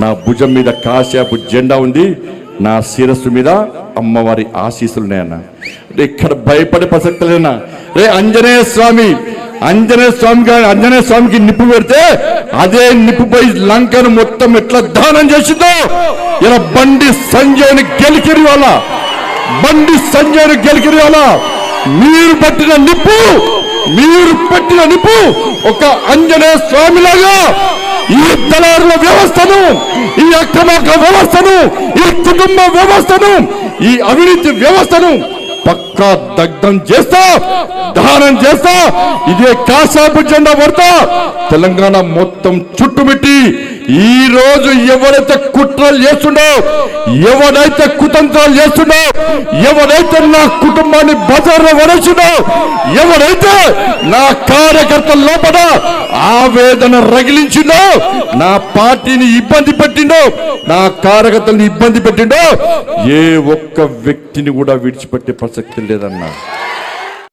నా భుజం మీద కాశాపు జెండా ఉంది, నా శిరస్సు మీద అమ్మవారి ఆశీస్సులున్నాయన్న. ఇక్కడ భయపడే ప్రసక్తి లేనా? రే ఆంజనేయ స్వామికి నిప్పు పెడితే అదే నిప్పుపై లంకను మొత్తం ఎట్లా దానం చేసిందో ఇలా బండి సంజయ్ని గెలికిరి వాళ్ళ మీరు పట్టిన నిప్పు ఒక ఆంజనేయ స్వామిలాగా ఈ దళారుల వ్యవస్థను, ఈ అక్రమార్క వ్యవస్థను, ఈ కుటుంబ వ్యవస్థను, ఈ అవినీతి వ్యవస్థను పక్కా దగ్ధం చేస్తా, దహనం చేస్తా. ఇదే కాశాపు జెండా పడతా తెలంగాణ మొత్తం చుట్టుమిట్టి ఈ రోజు ఎవరైతే కుట్రలు చేస్తుండో, ఎవరైతే కుతంత్రాలు చేస్తుండో, ఎవరైతే నా కుటుంబాన్ని బజార్లో వరచుండో, ఎవరైతే నా కార్యకర్తల లోపల ఆవేదన రగిలించిండో, నా పార్టీని ఇబ్బంది పెట్టిండో, నా కార్యకర్తల్ని ఇబ్బంది పెట్టిండో, ఏ ఒక్క వ్యక్తిని కూడా విడిచిపెట్టే ప్రసక్తి లేదన్నా.